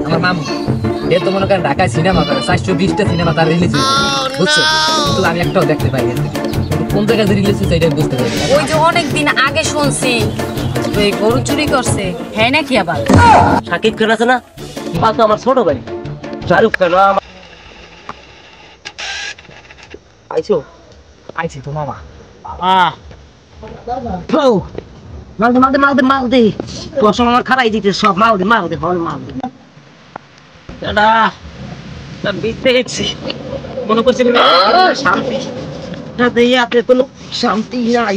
আমার মামু এ তো মনে করেন ঢাকায় সিনেমা করে 420টা সিনেমা তার রিলিজ বুঝছো, কিন্তু আমি একটাও দেখতে পাই না। কোন জায়গায় রিলিজ হচ্ছে এটা বুঝতে পারি। ওই যে অনেকদিন আগে শুনছি ওই গরু চুরি করছে, হ্যাঁ নাকি আবার? সাকিব খান আছে না, বা তো আমার ছোট ভাই শাহরুখ খান। আইছো আইছি তো মামা। মাল দে তোর সঙ্গে আমার খারাই দিতে সব মাল দে হল মাল দে। মনে করছি শান্তি ইয়াতে কোনো শান্তি নাই।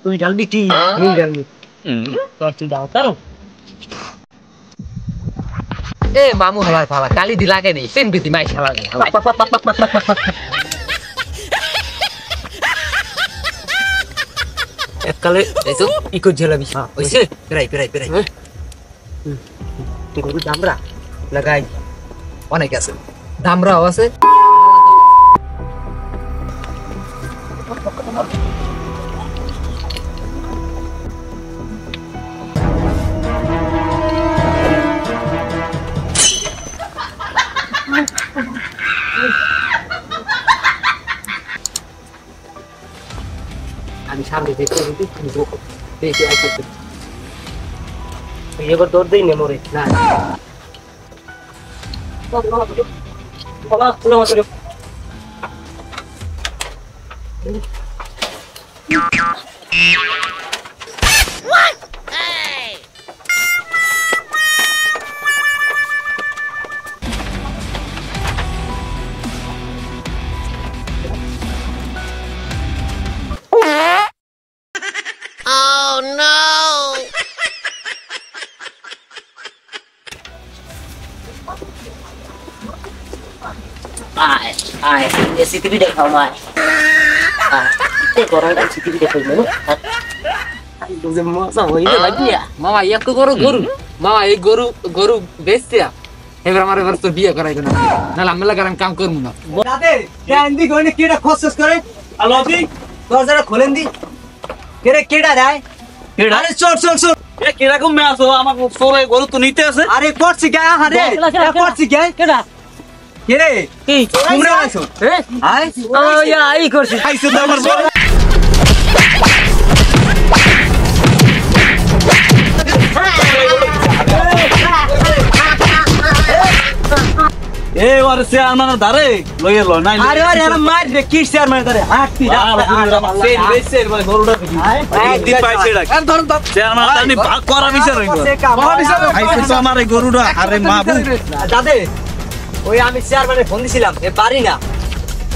তুই ডালবি কি ডালবি তোর তুই ডাল তারো। এ মামু হালার ফালা কালি দি লাগে নেই সেন বিতি মাই শালা এককালে এসো ইকো ঝেলাবি ওইছে পেরাই গরু দামরা লাগাই অনেক আছে, দামরাও আছে। আমি সামনে দেখতে দেখে আসতে এবার দৌড় দেই নে মরে না Ai, esse TV দেখাও মাই। তে গরম আছে TV দেখাই না। দুজে মজা হইবে লাগিয়া। মামা একটু গরু মামা এই গরু বেচতে এবার আমার এবার তো বিয়ে করাইবে না, নাহলে আমি লাগার আমি কাম করবো না। দাদে কেন দি গনে কেডা খসস করে আলো দি দরজাটা খোলেন দি কেরে কেডা রায় কেডা আরে চল এ কিরকম মে আছো আমার সরে গরু তো নিতে আছে আরে করছি কে আরে করছি কে কেডা কেরে কি তোমরা আইছো আই আই করছি আইছো তো আমার বড় এ ওর সে আমার ধারে লইয়ে ল নাই আরে আরে মার দে কি শেয়ার মার ধরে হাঁটতি সেন বেসের ভাই গরুটা কি দি পাইছে ডাক আর ধর সে আমার তানি ভাগ করা বিচার হইলো আইছে তো আমার এই গরুটা আরে মাবু দাদে ওই আমি শেয়ার মানে ফোন দিছিলাম এ পারি না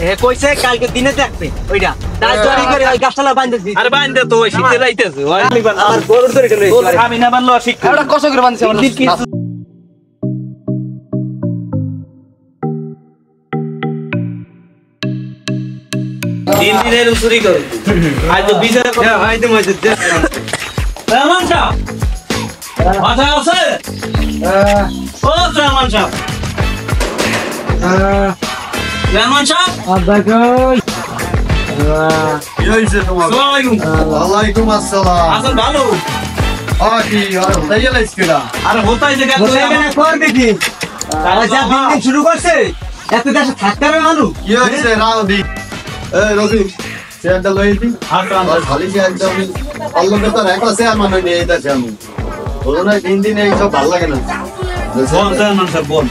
এ কইছে কালকে দিনে দেখবে ওইটা তাই জরি করে ওই গাছটা বাঁধতে দি আরে বাইন্দে তো ওই শীতে যাইতেছে ওই আমার গরুর ধরে গেল আমি না বানলো শিক্ষা এটা কষ্ট করে বানছে আমার দিন দিনের চুরি করে আজ তো বিচার আইতে মজে রহমান সাহেব মাথা আছে ও রহমান সাহেব রহমান সাহেব আব্বা কই কি হইছে তোমার? আসসালামু আলাইকুম ওয়ালাইকুম আসসালাম। আসল ভালো কি আর হইয়া লাইছকেডা? আরে হতাই যে কাজ বসে গেলে কর দেখি আরে যা দিন শুরু করছে এত দেশে থাকতে হবে মানুষ কি হইছে রাউদি? এই রবি চেয়ারটা লই দি। আর খালি চেয়ারটা আমি আল্লাহকে তো রাখা আছে আমার নিয়ে আইতাছি আমি। বলো না দিন এই সব ভালো লাগে না। বল রহমান সাহেব বল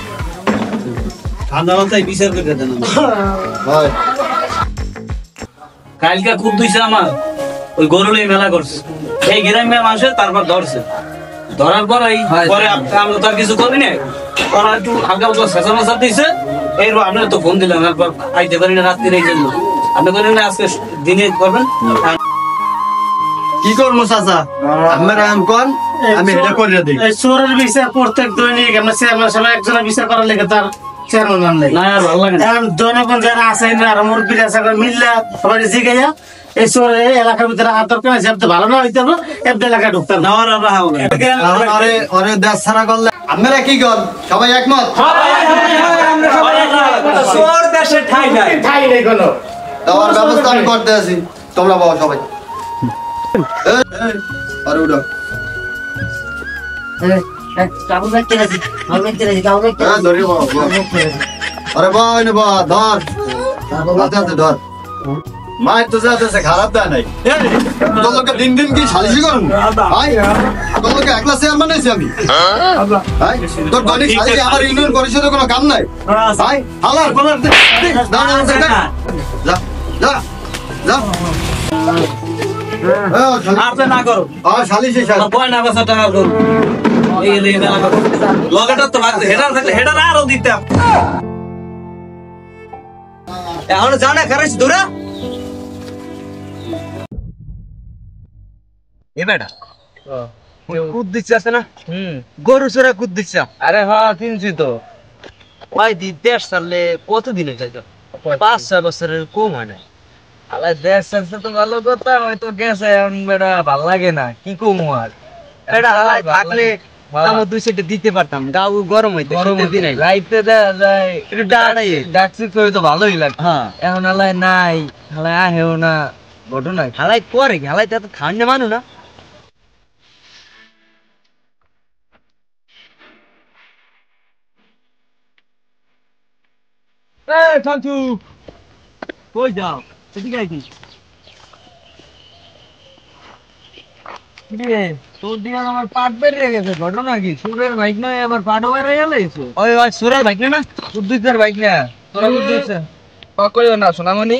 ঠান্ডা মাথায় বিচার করে দেন ভাই কালকে খুব দুইছে আমার ওই গরুলে মেলা করছে এই গ্রামের মানুষের তারপর ধরছে ধরার পর এই পরে আমরা তো আর কিছু করি না ওরা একটু হালকা পাতলা শেষা মেশা দিয়েছে এইরকম আপনার তো ফোন দিলাম একবার আইতে পারি না রাত্রির এই জন্য আপনি বলেন না আজকে দিনে করবেন কি করবো চাচা? আমার আম কোন আমি এটা করে দিই। এই চোরের বিচার প্রত্যেক দৈনিক আমরা চেয়ারম্যান সবাই একজনের বিচার করার লেগে তার চেয়ারম্যান নেই না আর ভালো লাগে না এখন জনগণ যারা আছে আর মুরব্বীরা আছে মিল্লা সবাই জিগাইয়া এই শহরে এলাকার ভিতরে আর দরকার আছে, আপনি ভালো না হইতে হবে, এমনি এলাকায় ঢুকতাম না। নেওয়ার আমরা হাও আরে আরে দেশ ছাড়া করলে আপনারা কি কর সবাই একমত? চোর দেশে ঠাই নাই। ঠাই নেই কোনো। দেওয়ার ব্যবস্থা আমি করতে আছি, তোমরা বাবা সবাই। এই, এই, আরে উঠো। কাবু করতে রাজি, কাবু করতে রাজি, কাবু করতে হ্যাঁ, ধরি বাবা, বাবা। আরে বাবা, এনে বাবা, ধর। হাতে হাতে ধর। মায়ের তো যাতেছে, খারাপ দেয় নাই। এই, তোর লোকে দিন দিন কি সালিশি করুন? ভাই, তোর লোকে একলা চেয়ারম্যান হয়েছি আমি। ভাই, তোর দৈনিক সালিশি আমার ইউনিয়ন পরিষদে কোনো কাম নাই। ভাই, হালার, পালার, দে, দে, দাও, দাও, দে, দে। যা, যা, যা। আপনি না করো সালিশি সাহেব। পয় না বছর টাকা করো এই মেলা করো লগেটা তো লাগছে হেডার থাকলে হেডার আরো দিতাম এখন জানা খারাপ দূরা এ বেটা কুদ দিচ্ছে আছে না গরু চোরা কুদ দিচ্ছে আরে হ্যাঁ কিনছি তো ওই দেশ সালে কতদিনে যাইতো 5-6 বছরের কম হয় না আলা দেশ সাথে তো ভালো কথা হয়তো গেছে এখন বেটা ভালো লাগে না কি কম আর এটা থাকলে আমরা 2 সেটে দিতে পারতাম গাও গরম হইতো শীতের দিনে রাইতে দেয়া যায় একটু দাঁড়াই ডাকছি তো তো ভালোই লাগে হ্যাঁ এখন আলাই নাই আলাই আহেও না ঘটনা হালাই করে কি হালাই তো খান্ডে মানু না থাকু কই যাও এদিকে আইছিস তোর দিকে আমার পাট বেরিয়ে গেছে ঘটনা কি সুরের বাইক নয় আবার পাটও বেরিয়ে গেছে ওই ওই সুরের বাইক না উদ্দিকের বাইক না তোরা উদ্দিকছে কইও না সোনামণি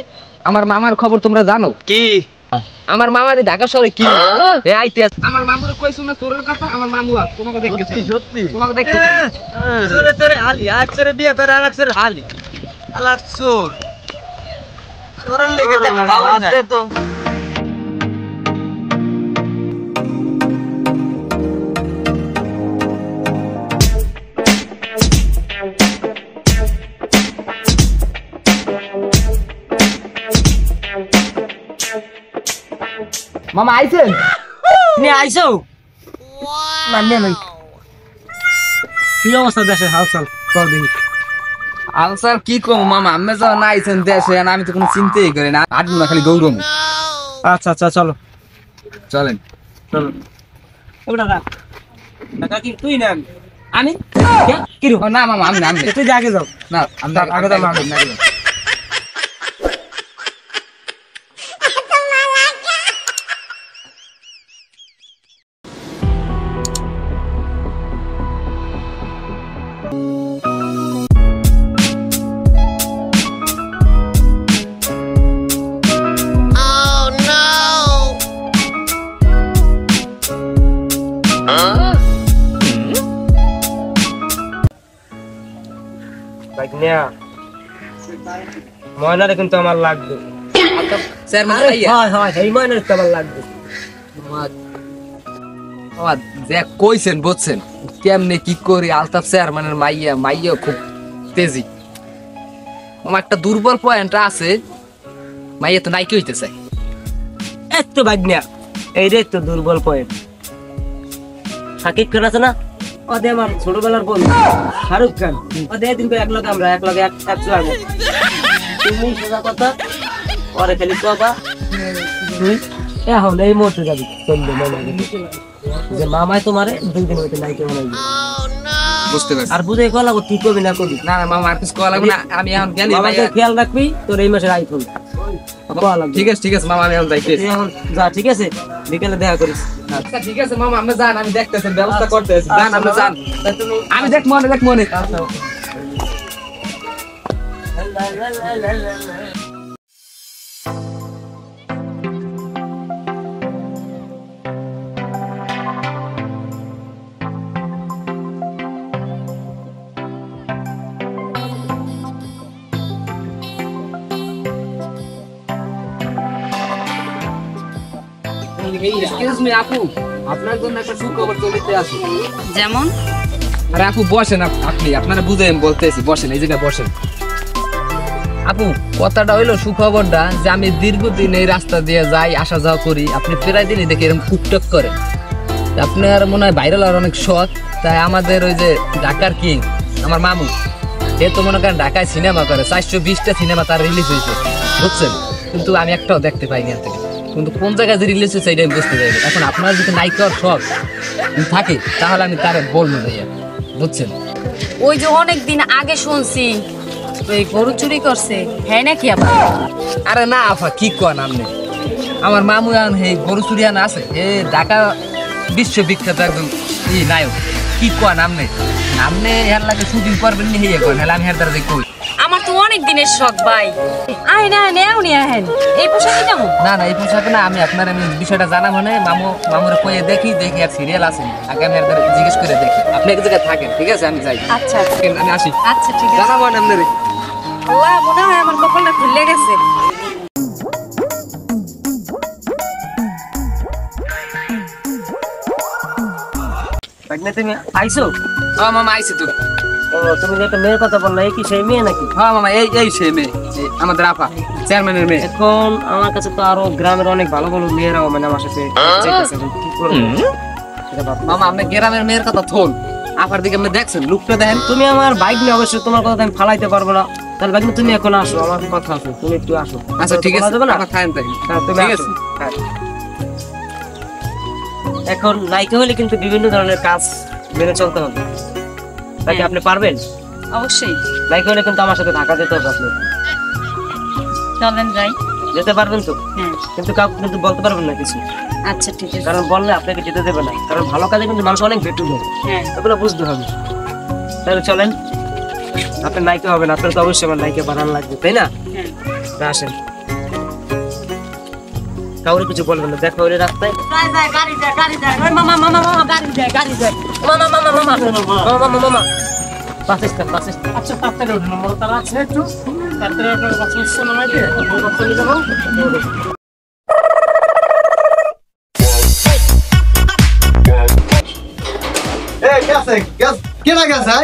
আমার মামার খবর তোমরা জানো কি আমার মামারে ঢাকা শহরে কি এ আইতে আমার মামুর কইছো না তোরের কথা আমার মামু তোমাকে দেখতেছে সত্যি তোমাকে দেখতেছে সুরে তোরে হালি আজ সুরে বিয়ে তোরে আর সুরে হালি আলার সুর সুরের লেগে আছে তো মামা আইছেন নে আইছো না নে নাই কি অবস্থা দেশে হালচাল কর দেখি আনসার কি কম মামা আমি তো না আইছেন দেশে আর আমি তো কোনো চিন্তাই করি না আট না খালি দৌড়ম আচ্ছা আচ্ছা চলো চলেন চলো ওটা রাখ টাকা কি তুই না আমি কি রো না মামা আমি না আমি তুই আগে যাও না আমি আগে যাও, আগে। আগে যাও। বাইক নিয়া ময়নারে কিন্তু আমার লাগবে স্যার মানে আইয়া হয় হয় এই ময়নারে তো আমার লাগবে মামা যে কইছেন বুঝছেন কেমনে কি করি আলতাফ স্যার মানে মাইয়া খুব তেজি আমার একটা দুর্বল পয়েন্ট আছে মাইয়া তো নাইকি হইতে চাই এত বাইক নিয়া এই রে তো দুর্বল পয়েন্ট সাকিব খান আছে না ওদের আমার ছোটবেলার বন্ধু শাহরুখ খান ওদের দিন এক লগে আমরা এক লগে এক চলাবো তুমি সোজা কথা পরে খালি কবা এখন এই মুহূর্তে যাবি চলবে যে মামাই তোমারে 2 দিন হইতে নাইকে বানাইবে বুঝতে পারছি আর বুঝে কলা তুই কবি না কবি না না মামা আর কিছু করা লাগবে না আমি এখন গেলি মামাকে খেয়াল রাখবি তোর এই মাসের আইফোন ঠিক আছে মামা আমি এখন যাইতেছি এখন যা ঠিক আছে বিকেলে দেখা করিস আচ্ছা ঠিক আছে মামা আপনি যান আমি দেখতেছি ব্যবস্থা করতেছি যান আপনি যান আমি দেখ মনে এক্সকিউজ মি আপু আপনার জন্য একটা সুখবর চলিতে আছে যেমন আরে আপু বসেন আপনি আপনারা বুঝেন বলতেছি বসেন এই জায়গায় বসেন আপু কথাটা হইলো সুখবরটা যে আমি দীর্ঘদিন এই রাস্তা দিয়ে যাই আসা যাওয়া করি, আপনি প্রায় দিনই দেখি এরকম টুকটাক করে। আপনার মনে হয় ভাইরাল হওয়ার অনেক শখ, তাই আমাদের ওই যে ঢাকার কিং আমার মামু, এ তো মনে করেন ঢাকায় সিনেমা করে, 420টা সিনেমা তার রিলিজ হয়েছে, বুঝছেন? কিন্তু আমি একটাও দেখতে পাইনি আর থেকে। কিন্তু কোন জায়গায় যে রিলিজ হয়েছে এটা আমি বুঝতে পারিনি। এখন আপনার যদি নায়িকার শখ থাকে তাহলে আমি তার বলবো ভাইয়া, বুঝছেন? ওই যে অনেক দিন আগে শুনছি ওই গরু চুরি করছে, হ্যাঁ নাকি আবার? আরে না আফা, কি কন আপনি? আমার মামু এখন এই গরু চুরিয়ান আছে, এ ঢাকা বিশ্ববিখ্যাত একদম নায়ক। কি কন আপনি? আপনি এর লাগে শুটিং করবেন নি হেয়ে কন, আমি হের দ্বারা কই। আমার তো অনেক দিনের শখ ভাই। আয় না নেও নি আহেন, এই পোশাকে যাবো? না না, এই পোশাকে না, আমি আপনার আমি বিষয়টা জানা মানে মামুরে কয়ে দেখি আর সিরিয়াল আছে আগে আমি এর দ্বারা জিজ্ঞেস করে দেখি। আপনি এক জায়গায় থাকেন, ঠিক আছে? আমি যাই। আচ্ছা আমি আসি। আচ্ছা ঠিক আছে। জানাবো না আপনারে। আল্লাহ, মনে হয় আমার কপালটা খুলে গেছে। ভাগ্নে তুমি আইছো? হ্যাঁ মামা আইছি তো। ও তুমি যে একটা মেয়ের কথা বললা, এই কি সেই মেয়ে নাকি? হ্যাঁ মামা, এই সে মেয়ে, আমাদের আপা চেয়ারম্যানের মেয়ে। এখন আমার কাছে তো আরো গ্রামের অনেক ভালো ভালো মেয়েরাও মানে আমার সাথে চাইতেছে, এখন কি করবো সেটা ভাবছি। মামা আপনি গ্রামের মেয়ের কথা থোন, আপার দিকে আপনি দেখছেন, লুকটা দেখেন। তুমি আমার বাইক নিয়ে অবশ্যই, তোমার কথা তো আমি ফালাইতে পারবো না। তাহলে ভাগ্নে তুমি এখন আসো, আমার কথা আছে, তুমি একটু আসো। আচ্ছা ঠিক আছে, যাবে না? আপনি খায়েন তাই। হ্যাঁ তুমি ঠিক আসো। আছে। হ্যাঁ। এখন নায়িকা হলে কিন্তু বিভিন্ন ধরনের কাজ মেনে চলতে হবে, তাকে আপনি পারবেন? অবশ্যই নায়িকা হলে কিন্তু আমার সাথে ঢাকা যেতে হবে আপনি। চলেন যাই। যেতে পারবেন তো? হ্যাঁ কিন্তু কাউকে কিন্তু বলতে পারবেন না কিছু, আচ্ছা ঠিক আছে। কারণ বললে আপনাকে যেতে দেবে না, কারণ ভালো কাজে কিন্তু মানুষ অনেক বেটু দেয়, হ্যাঁ এগুলো বুঝতে হবে। তাহলে চলেন, আপনার নায়িকা হবেন, আপনার তো অবশ্যই আমার নায়িকা বানানো লাগবে, তাই না? হ্যাঁ। তা আসেন, কাউরে কিছু বলবেন না, দেখা হলে রাস্তায়। যায় গাড়ি যায় ওই মামা গাড়ি যায় মামা মামা বাসস্থান। আচ্ছা তাড়াতাড়ি ওঠেন, আমার তারা আছে একটু তাড়াতাড়ি আপনার বাচ্চা ইচ্ছা নামাই দিয়ে আমরা চলে যাবো। কেনা গেছে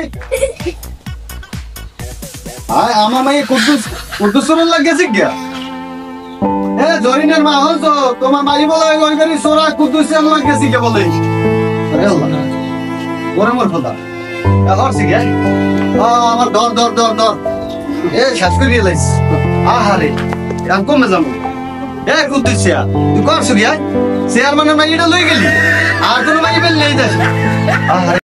আমার মাই কুদ্দুস লাগেছে গিয়া জরিনের মা হল তো তোমার মাই বলে ওই করি সোরা কুদ্দুস লাগেছে কে বলে আরে আল্লাহ ওরে মোর খোদা হরছি গে আমার দর এ শেষ করে লাইছ আহারে আমি কমে যাবো এ কুদ্দুসিয়া তুই করছ গিয়া চেয়ারম্যানের মাইটা লই গেলি আর কোনো মাই বেল নেই যাস আহারে